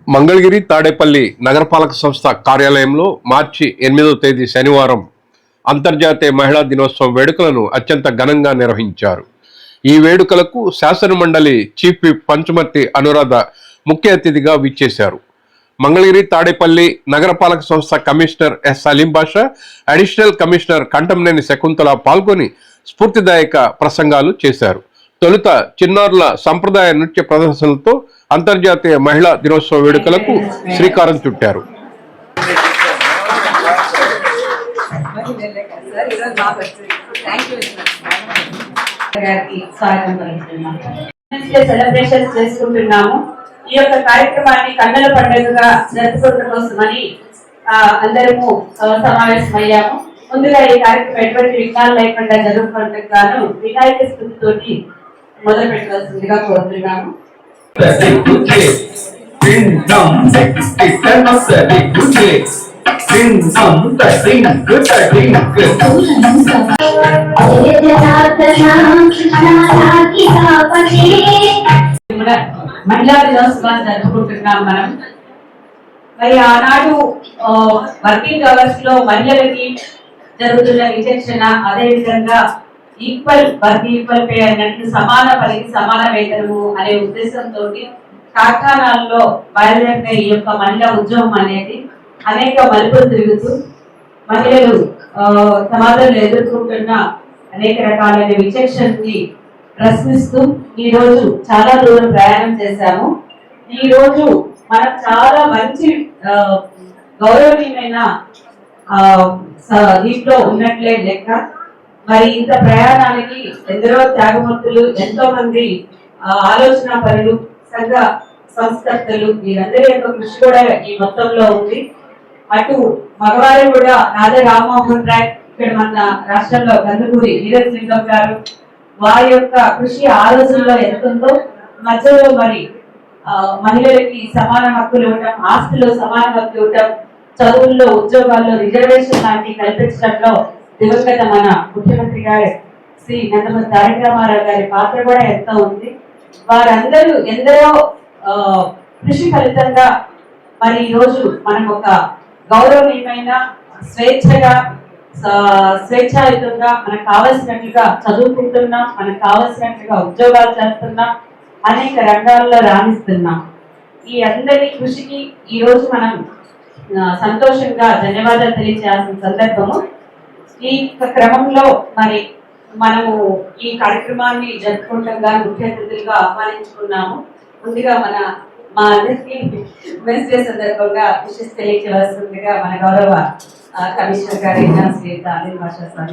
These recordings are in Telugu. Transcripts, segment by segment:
మంగళగిరి తాడేపల్లి నగరపాలక సంస్థ కార్యాలయంలో మార్చి 8వ తేదీ శనివారం అంతర్జాతీయ మహిళా దినోత్సవం వేడుకలను అత్యంత ఘనంగా నిర్వహించారు. ఈ వేడుకలకు శాసన మండలి చీఫ్ విప్ పంచుమర్తి అనురాధ ముఖ్య అతిథిగా విచ్చేశారు. మంగళగిరి తాడేపల్లి నగరపాలక సంస్థ కమిషనర్ ఎస్ సలీం బాషా, అడిషనల్ కమిషనర్ కంటంనేని శకుంతల పాల్గొని స్ఫూర్తిదాయక ప్రసంగాలు చేశారు. తొలుత చిన్నారుల సంప్రదాయ నృత్య ప్రదర్శనలతో అంతర్జాతీయ మహిళా దినోత్సవ వేడుకలకు శ్రీకారం చుట్టారు. సెలబ్రేషన్స్ చేసుకుంటున్నాము. ఈ యొక్క కార్యక్రమాన్ని కన్నుల పండుగగా జరుపుకోవడం కోసమని అందరము సమావేశమయ్యాము. ముందుగా ఈ కార్యక్రమం ఎటువంటి విఘ్నాలు లేకుండా జరుపుకోవడానికి గాను వినాయక స్థుతితోటి మొదలు పెట్టవలసిందిగా కోరుతున్నాము. మహిళా దినోత్సవాన్ని జరుపుకుంటున్నాం మనం. మరి ఆనాడు వర్కింగ్ అవర్స్ లో మహిళలకి జరుగుతున్న విచక్షణ, అదే విధంగా ఈక్వల్ వర్క్ ఈక్వల్ పే అన్నట్లు సమాన పనికి సమాన వేతనము అనే ఉద్దేశంతో కార్ఖానాల్లో బయలుదేరిన ఈ యొక్క మహిళా ఉద్యమం అనేది అనేక మలుపులు తిరుగుతూ మహిళలు సమాజంలో ఎదుర్కొంటున్న అనేక రకాలైన విచక్షణని ప్రశ్నిస్తూ ఈ రోజు చాలా దూరం ప్రయాణం చేశాము. ఈ రోజు మనం చాలా మంచి గౌరవనీయమైన దీంట్లో ఉన్నట్లే లెక్క. మరి ఇంత ప్రయాణానికి ఎందరో త్యాగమూర్తులు, ఎంతో మంది ఆలోచన పరులు, సంఘ సంస్కర్తలు, వీరందరి యొక్క కృషి కూడా ఈ మొత్తంలో ఉంది. అటు మగవారు కూడా రాధా రామ్మోహన్ రాయ్, ఇక్కడ మన రాష్ట్రంలో కందుకూరి వీరసింగం గారు, వారి యొక్క కృషి ఆ రోజుల్లో ఎంత ఉందో, మధ్యలో మరి మహిళలకి సమాన హక్కులు ఇవ్వటం, ఆస్తిలో సమాన హక్కులు ఇవ్వటం, చదువుల్లో ఉద్యోగాల్లో రిజర్వేషన్ లాంటివి కల్పించడంలో దివంగత మన ముఖ్యమంత్రి గారు శ్రీ నందమూరి తారక రామారావు గారి పాత్ర కూడా ఎంతో ఉంది. వారందరూ ఎందరో కృషి ఫలితంగా మరి ఈ రోజు మనం ఒక గౌరవనీయమైన స్వేచ్ఛాయుతంగా మనకు కావలసినట్లుగా చదువుకుంటున్నాం, మనకు కావలసినట్లుగా ఉద్యోగాలు చేస్తున్నాం, అనేక రంగాల్లో రాణిస్తున్నాం. ఈ అందరి కృషికి ఈ రోజు మనం సంతోషంగా ధన్యవాదాలు తెలియజేయాల్సిన సందర్భము. ఈ క్రమంలో మరి మనము ఈ కార్యక్రమాన్ని జరుపుకుంటంగా ముఖ్య అతిథులుగా ఆహ్వానించుకున్నాము. ముందుగా మా అందరికీ ఉమెన్స్ డే సందర్భంగా విషెస్ తెలియజేయవలసిందిగా మన గౌరవ కమిషనర్ గారైన శ్రీ సలీం బాషా సార్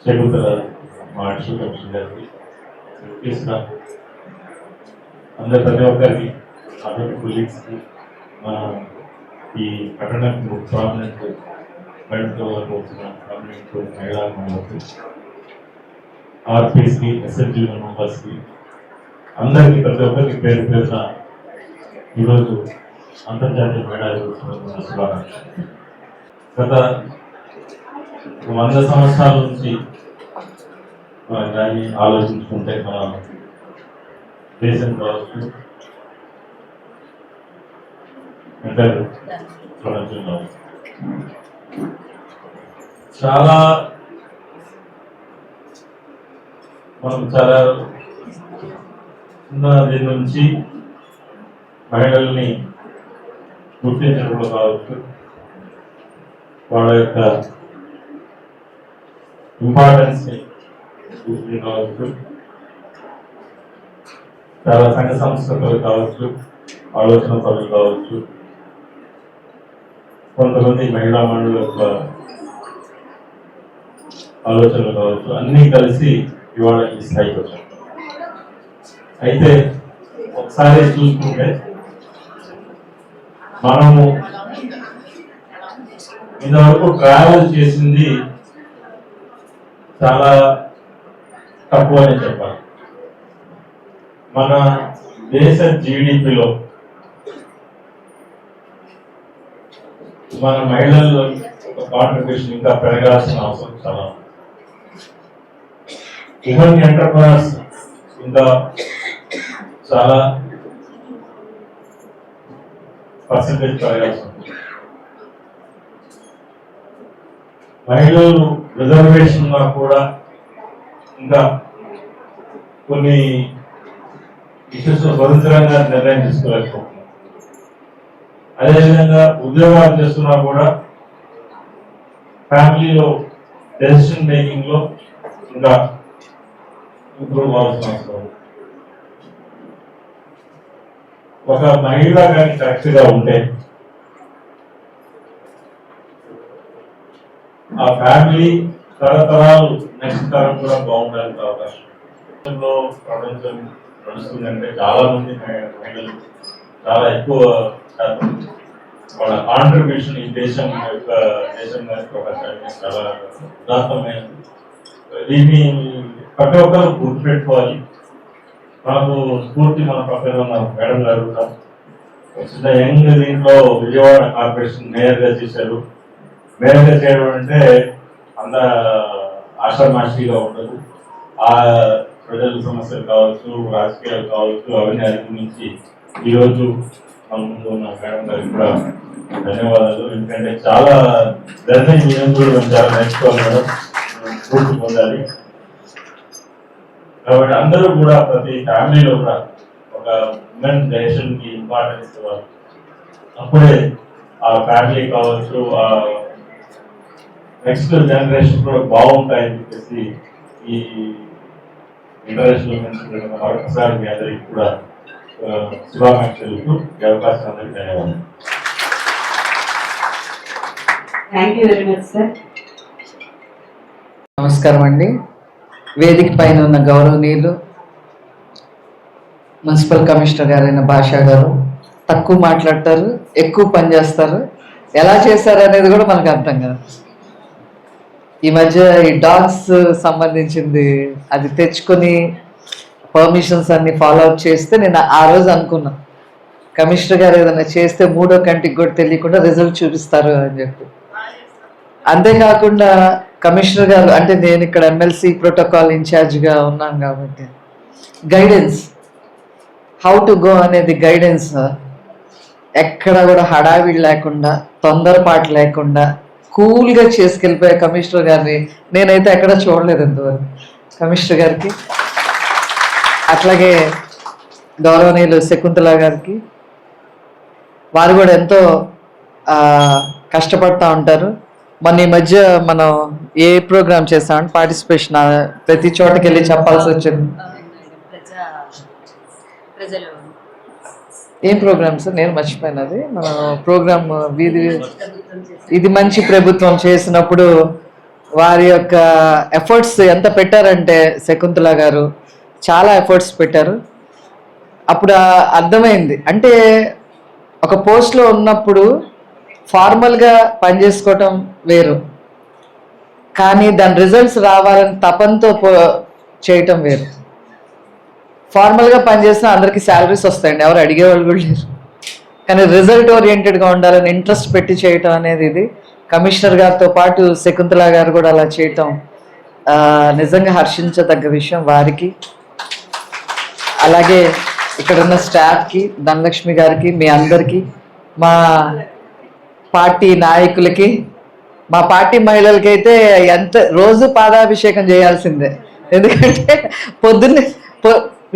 శకుంతల మార్షల్ కమిషన్ గారికి, అందరు ప్రతి ఒక్కరికి, అందరి కొలీగ్స్కి, మన ఈ పట్టణంకు ప్రామినెంట్ బయటతో వచ్చిన ప్రామినెంట్ మహిళా మహిళలకు, ఆర్పీస్కి, ఎస్ఎల్జీ మెంబర్స్కి, అందరికీ ప్రతి ఒక్కరికి పేరు పేరున ఈరోజు అంతర్జాతీయ మహిళా దినోత్సవం శుభాకాంక్షలు. గత 100 సంవత్సరాల నుంచి మనం కానీ ఆలోచించుకుంటే మన దేశం కావచ్చు, ఎంటర్ ప్రపంచం కావచ్చు, చాలా మనం చాలా దీని నుంచి మహిళల్ని గుర్తించడంలో కావచ్చు, వాళ్ళ యొక్క ఇంపార్టెన్స్ కావచ్చు, చాలా సంఘ సంస్కృతులు కావచ్చు, ఆలోచన పనులు కావచ్చు, కొంతమంది మహిళా మండలి యొక్క ఆలోచనలు కావచ్చు, అన్నీ కలిసి ఇవాళ ఈ స్థాయికి వచ్చాం. అయితే ఒకసారి చూసుకుంటే మనము ఇంతవరకు ట్రావెల్ చేసింది చాలా తక్కువ అని చెప్పాలి. మన దేశ జీడిపిలో మన మహిళల్లో ఒక కాంట్రిబ్యూషన్ ఇంకా పెరగాల్సిన అవసరం చాలా ఉంది. ఉమెన్ ఎంటర్ప్రైనర్స్ ఇంకా చాలా పర్సెంటేజ్ పెరగాల్సి ఉంది. మహిళలు రిజర్వేషన్ కూడా ఇంకా కొన్ని ఇష్యూస్ స్వతంత్రంగా నిర్ణయం తీసుకోలేకపోతున్నారు. అదేవిధంగా ఉద్యోగాలు చేస్తున్నా కూడా ఫ్యామిలీలో డెసిషన్ మేకింగ్ లో ఇంకా ఇంప్రూవ్ అవ్వాల్సిన అవసరం. ఒక మహిళ కానీ కరెక్ట్ గా ఉంటే ఆ ఫ్యామిలీ తరతరాలు నెక్స్ట్ తరం కూడా బాగుండడానికి అవకాశం. ప్రపంచం నడుస్తుందంటే చాలా మంది మహిళలు చాలా ఎక్కువ శాతం వాళ్ళ కాంట్రిబ్యూషన్ ఈ దేశం ప్రపంచానికి చాలా ఉదాత్తమైనది. దీన్ని ప్రతి ఒక్కరు గుర్తుపెట్టుకోవాలి. మనకు స్ఫూర్తి మన పక్కన ఉన్న మేడం గారు చిన్న యంగ్ దీంట్లో విజయవాడ కార్పొరేషన్ మేయర్గా చేశారు. మేయర్గా చేయడం అంటే అంత ఆషామాషిగా ఉండదు. ఆ ప్రజల సమస్యలు కావచ్చు, రాజకీయాలు కావచ్చు, అవన్నీ అధిగమించి ఈరోజు మన ముందు ఉన్న మేడం గారికి కూడా ధన్యవాదాలు. ఎందుకంటే చాలా చాలా నేర్చుకోవాలి మేడం, స్ఫూర్తి పొందాలి. కాబట్టి అందరూ కూడా ప్రతి ఫ్యామిలీలో కూడా ఒక ఉమెన్ డెసిషన్ కి ఇంపార్టెన్స్ ఇవ్వాలి. అప్పుడే ఆ ఫ్యామిలీ కావచ్చు, ఆ నెక్స్ట్ జనరేషన్ కూడా బాగుంటాయని చెప్పేసి ఈ ఇంటర్నేషనల్ మరొకసారి మీ అందరికి కూడా శుభాకాంక్షలు ఈ అవకాశం అందరికీ ధన్యవాదాలు. Thank you very much sir. నమస్కారం అండి. వేదిక పైన ఉన్న గౌరవనీయులు మున్సిపల్ కమిషనర్ గారైన భాషా గారు తక్కువ మాట్లాడతారు, ఎక్కువ పని చేస్తారు. ఎలా చేశారు అనేది కూడా మనకు అర్థం కాదు. ఈ మధ్య ఈ డాగ్స్ సంబంధించింది అది తెచ్చుకొని పర్మిషన్స్ అన్ని ఫాలో అప్ చేస్తే నేను ఆ రోజు అనుకున్నా కమిషనర్ గారు ఏదైనా చేస్తే మూడో కంటికి కూడా తెలియకుండా రిజల్ట్ చూపిస్తారు అని చెప్పి. అంతేకాకుండా కమిషనర్ గారు అంటే నేను ఇక్కడ ఎమ్మెల్సీ ప్రోటోకాల్ ఇన్ఛార్జ్గా ఉన్నాను కాబట్టి గైడెన్స్ హౌ టు గో అనేది గైడెన్స్ ఎక్కడ కూడా హడావిడి లేకుండా తొందరపాటు లేకుండా కూల్గా చేసుకెళ్ళిపోయే కమిషనర్ గారిని నేనైతే ఎక్కడ చూడలేదు ఇంతవరకు. కమిషనర్ గారికి అట్లాగే గౌరవనీయులు శకుంతల గారికి, వారు కూడా ఎంతో కష్టపడుతూ ఉంటారు. మొన్న ఈ మధ్య మనం ఏ ప్రోగ్రామ్ చేస్తామంటే పార్టిసిపేషన్ ప్రతి చోటకి వెళ్ళి చెప్పాల్సి వచ్చింది. ఏం ప్రోగ్రామ్స్ నేను మర్చిపోయినది. మన ప్రోగ్రామ్ వీధి ఇది మంచి ప్రభుత్వం చేసినప్పుడు వారి యొక్క ఎఫర్ట్స్ ఎంత పెట్టారంటే శకుంతల గారు చాలా ఎఫర్ట్స్ పెట్టారు. అప్పుడు అర్థమైంది అంటే ఒక పోస్ట్లో ఉన్నప్పుడు ఫార్మల్గా పనిచేసుకోవటం వేరు, కానీ దాని రిజల్ట్స్ రావాలని తపంతో చేయటం వేరు. ఫార్మల్గా పనిచేసిన అందరికీ శాలరీస్ వస్తాయండి, ఎవరు అడిగేవాళ్ళు కూడా లేరు. కానీ రిజల్ట్ ఓరియంటెడ్గా ఉండాలని ఇంట్రెస్ట్ పెట్టి చేయటం అనేది ఇది. కమిషనర్ గారితో పాటు శకుంతల గారు కూడా అలా చేయటం నిజంగా హర్షించదగ్గ విషయం వారికి. అలాగే ఇక్కడ ఉన్న స్టాఫ్కి, ధనలక్ష్మి గారికి, మీ అందరికీ, మా పార్టీ నాయకులకి, మా పార్టీ మహిళలకి అయితే ఎంత రోజు పాదాభిషేకం చేయాల్సిందే. ఎందుకంటే పొద్దున్నే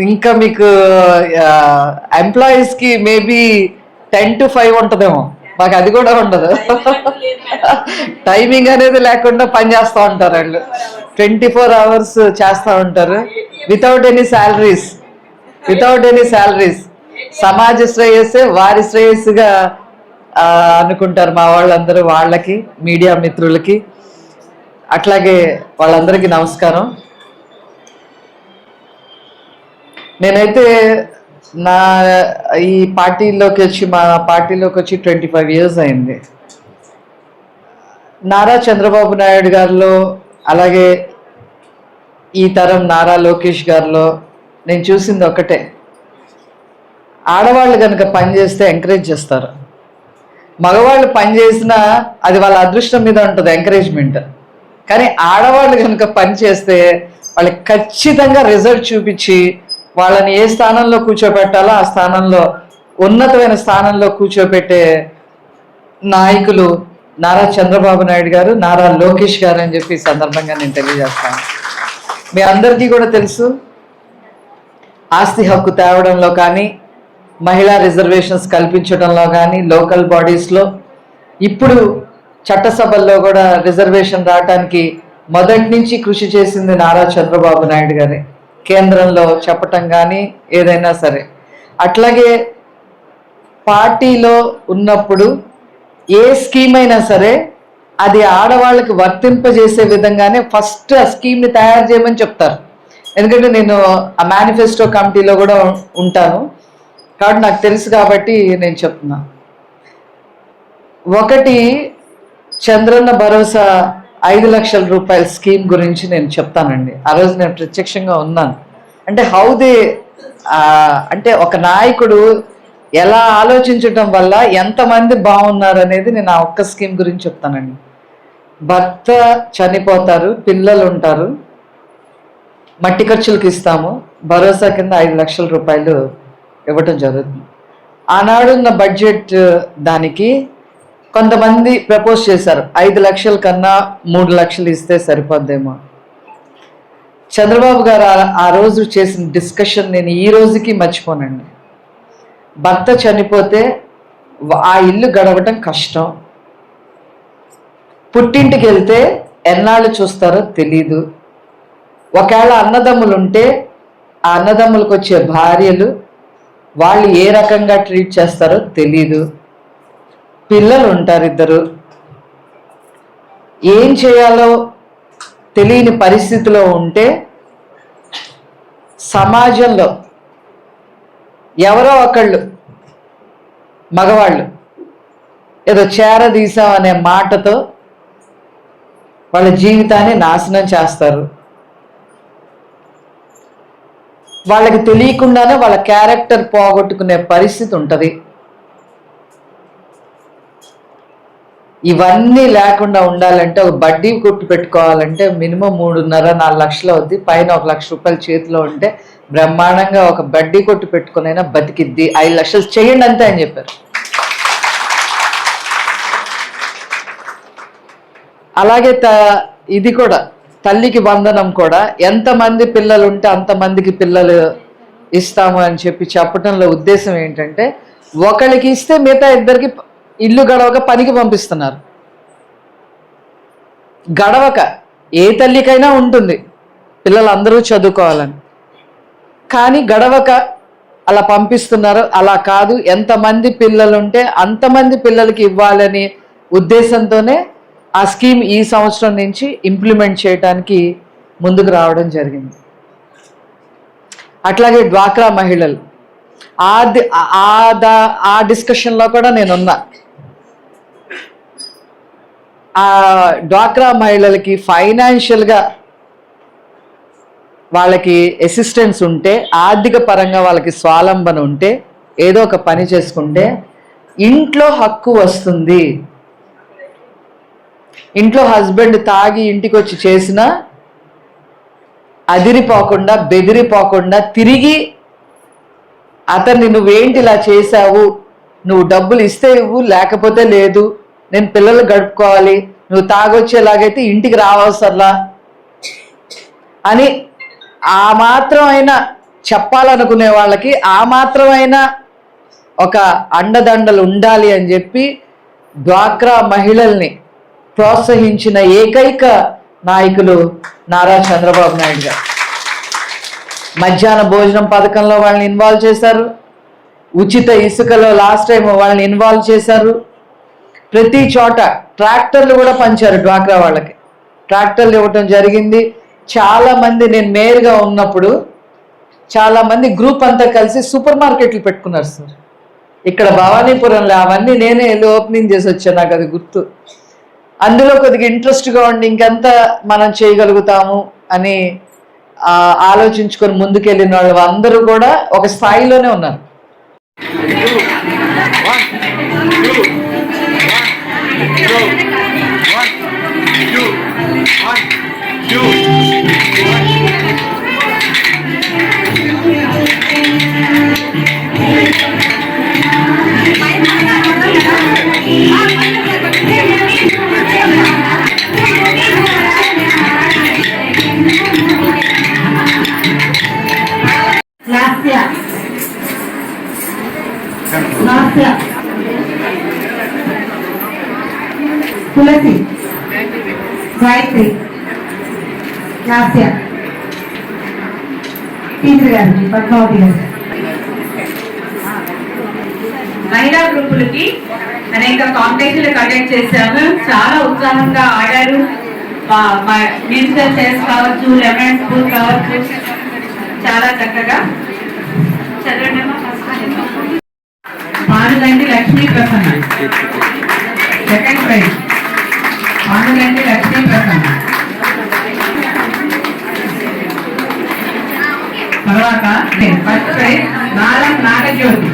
ఇంకా మీకు ఎంప్లాయీస్కి మేబీ 10 to 5 ఉంటుందేమో, మాకు అది కూడా ఉండదు. టైమింగ్ అనేది లేకుండా పని చేస్తూ ఉంటారు వాళ్ళు. 24 hours చేస్తూ ఉంటారు వితౌట్ ఎనీ శాలరీస్. సమాజ శ్రేయస్సే వారి శ్రేయస్సుగా అనుకుంటారు మా వాళ్ళందరూ. వాళ్ళకి, మీడియా మిత్రులకి, అట్లాగే వాళ్ళందరికీ నమస్కారం. నేనైతే నా ఈ పార్టీలోకి వచ్చి మా పార్టీలోకి వచ్చి 25 years అయింది. నారా చంద్రబాబు నాయుడు గారిలో, అలాగే ఈ తరం నారా లోకేష్ గారిలో నేను చూసింది ఒకటే, ఆడవాళ్ళు కనుక పనిచేస్తే ఎంకరేజ్ చేస్తారు. మగవాళ్ళు పని చేసినా అది వాళ్ళ అదృష్టం మీద ఉంటుంది, ఎంకరేజ్మెంట్. కానీ ఆడవాళ్ళు కనుక పని చేస్తే వాళ్ళకి ఖచ్చితంగా రిజల్ట్ చూపించి వాళ్ళని ఏ స్థానంలో కూర్చోబెట్టాలో ఆ స్థానంలో, ఉన్నతమైన స్థానంలో కూర్చోబెట్టే నాయకులు నారా చంద్రబాబు నాయుడు గారు, నారా లోకేష్ గారు అని చెప్పి ఈ సందర్భంగా నేను తెలియజేస్తాను. మీ అందరికీ కూడా తెలుసు, ఆస్తి హక్కు తేవడంలో కానీ, మహిళా రిజర్వేషన్స్ కల్పించడంలో కానీ, లోకల్ బాడీస్లో ఇప్పుడు చట్టసభల్లో కూడా రిజర్వేషన్ రావడానికి మొదటి నుంచి కృషి చేసింది నారా చంద్రబాబు నాయుడు గారే, కేంద్రంలో చెప్పటం కానీ ఏదైనా సరే. అట్లాగే పార్టీలో ఉన్నప్పుడు ఏ స్కీమ్ అయినా సరే అది ఆడవాళ్ళకి వర్తింపజేసే విధంగానే ఫస్ట్ ఆ స్కీమ్ని తయారు చేయమని చెప్తారు. ఎందుకంటే నేను ఆ మేనిఫెస్టో కమిటీలో కూడా ఉంటాను కాబట్టి నాకు తెలుసు, కాబట్టి నేను చెప్తున్నా. ఒకటి, చంద్రన్న భరోసా 5 లక్షల రూపాయల స్కీమ్ గురించి నేను చెప్తానండి. ఆ రోజు నేను ప్రత్యక్షంగా ఉన్నాను. అంటే అంటే ఒక నాయకుడు ఎలా ఆలోచించటం వల్ల ఎంతమంది బాగున్నారు అనేది నేను ఆ ఒక్క స్కీమ్ గురించి చెప్తానండి. భర్త చనిపోతారు, పిల్లలు ఉంటారు, మట్టి ఖర్చులకు ఇస్తాము, భరోసా కింద 5 లక్షల రూపాయలు ఇవ్వటం జరుగుతుంది. ఆనాడున్న బడ్జెట్ దానికి కొంతమంది ప్రపోజ్ చేశారు 5 లక్షల కన్నా 3 లక్షలు ఇస్తే సరిపోద్దేమో. చంద్రబాబు గారు ఆ రోజు చేసిన డిస్కషన్ నేను ఈ రోజుకి మర్చిపోనండి. భర్త చనిపోతే ఆ ఇల్లు గడవటం కష్టం, పుట్టింటికి వెళ్తే ఎన్నాళ్ళు చూస్తారో తెలీదు, ఒకవేళ అన్నదమ్ములు ఉంటే ఆ అన్నదమ్ములకు వచ్చే భార్యలు వాళ్ళు ఏ రకంగా ట్రీట్ చేస్తారో తెలీదు, పిల్లలు ఉంటారు 2, ఏం చేయాలో తెలియని పరిస్థితిలో ఉంటే సమాజంలో ఎవరో ఒకళ్ళు మగవాళ్ళు ఏదో చేరదీసాం అనే మాటతో వాళ్ళ జీవితాన్ని నాశనం చేస్తారు. వాళ్ళకి తెలియకుండానే వాళ్ళ క్యారెక్టర్ పోగొట్టుకునే పరిస్థితి ఉంటుంది. ఇవన్నీ లేకుండా ఉండాలంటే ఒక బడ్డీ కొట్టు పెట్టుకోవాలంటే మినిమం 3.5-4 లక్షలు అవుద్ది. పైన 1 లక్ష రూపాయలు చేతిలో ఉంటే బ్రహ్మాండంగా ఒక బడ్డీ కొట్టు పెట్టుకునైనా బతికిద్ది. 5 లక్షలు చేయండి అంతే అని చెప్పారు. అలాగే ఇది కూడా తల్లికి వందనం కూడా, ఎంతమంది పిల్లలు ఉంటే అంతమందికి పిల్లలు ఇస్తాము అని చెప్పటంలో ఉద్దేశం ఏంటంటే ఒకరికి ఇస్తే మిగతా 2కి ఇల్లు గడవక పనికి పంపిస్తున్నారు. గడవక ఏ తల్లికైనా ఉంటుంది పిల్లలందరూ చదువుకోవాలని, కానీ గడవక అలా పంపిస్తున్నారు. అలా కాదు, ఎంతమంది పిల్లలు ఉంటే అంతమంది పిల్లలకి ఇవ్వాలని ఉద్దేశంతోనే ఆ స్కీమ్ ఈ సంవత్సరం నుంచి ఇంప్లిమెంట్ చేయడానికి ముందుకు రావడం జరిగింది. అట్లాగే డ్వాక్రా మహిళలు ఆ డిస్కషన్లో కూడా నేనున్నా. ఆ డ్వాక్రా మహిళలకి ఫైనాన్షియల్గా వాళ్ళకి అసిస్టెన్స్ ఉంటే, ఆర్థిక పరంగా వాళ్ళకి స్వాలంబన ఉంటే, ఏదో ఒక పని చేసుకుంటే ఇంట్లో హక్కు వస్తుంది. ఇంట్లో హస్బెండ్ తాగి ఇంటికి వచ్చి చేసినా అదిరిపోకుండా బెదిరిపోకుండా తిరిగి అతన్ని నువ్వేంటి ఇలా చేశావు, నువ్వు డబ్బులు ఇస్తే ఇవ్వు లేకపోతే లేదు, నేను పిల్లలు గడుపుకోవాలి, నువ్వు తాగొచ్చేలాగైతే ఇంటికి రావసరలా అని ఆ మాత్రమైనా చెప్పాలనుకునే వాళ్ళకి ఆ మాత్రమైనా ఒక అండదండలు ఉండాలి అని చెప్పి డ్వాక్రా మహిళల్ని ప్రోత్సహించిన ఏకైక నాయకులు నారా చంద్రబాబు నాయుడు గారు. మధ్యాహ్న భోజనం పథకంలో వాళ్ళని ఇన్వాల్వ్ చేశారు, ఉచిత ఇసుకలో లాస్ట్ టైం వాళ్ళని ఇన్వాల్వ్ చేశారు. ప్రతి చోట ట్రాక్టర్లు కూడా పంచారు, డ్వాక్రా వాళ్ళకి ట్రాక్టర్లు ఇవ్వటం జరిగింది. చాలామంది, నేను మేయర్గా ఉన్నప్పుడు చాలామంది గ్రూప్ అంతా కలిసి సూపర్ మార్కెట్లు పెట్టుకున్నారు సార్. ఇక్కడ భవానీపురంలో అవన్నీ నేనే వెళ్ళి ఓపెనింగ్ చేసి వచ్చాను, నాకు అది గుర్తు. అందులో కొద్దిగా ఇంట్రెస్ట్గా ఉండి ఇంకెంత మనం చేయగలుగుతాము అని ఆలోచించుకొని ముందుకెళ్ళిన వాళ్ళు అందరూ కూడా ఒక స్థాయిలోనే ఉన్నారు. తులసి, గాయత్రి, లాస్య, టీచర్ గారు, పద్మావతి గారు. మహిళా గ్రూపులకి అనేక కాంపిటీషన్లు కండక్ట్ చేశాము. చాలా ఉత్సాహంగా ఆడారు. మ్యూజికల్ చైర్స్ కావచ్చు, లెమన్ స్కూల్ కావచ్చు, చాలా చక్కగా చదవండి. Panuganti Lakshmi Prasanna, second prize. పానుగంటి లక్ష్మీ ప్రసన్న. తర్వాత ఫస్ట్ ప్రైజ్ నారం నాగజ్యోతి.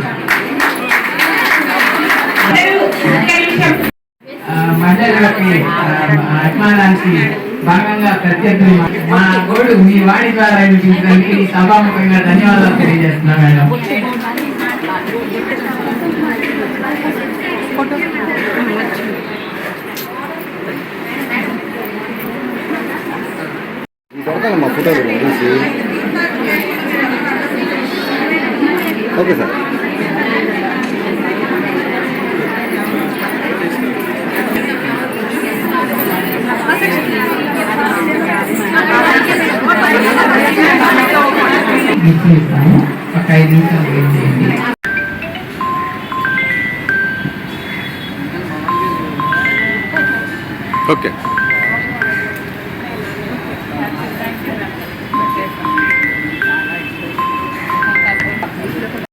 మహిళలకి అభిమానానికి భాగంగా ప్రత్యర్థులు మా గోడు మీ వాణి ద్వారా వినిపించడానికి సభాముఖంగా ధన్యవాదాలు తెలియజేస్తున్నా మేడం. మా ఫోటోలు ఓకే సార్. ఒక 5 నిమిషాలు వెయిట్ చేయండి. ఓకే.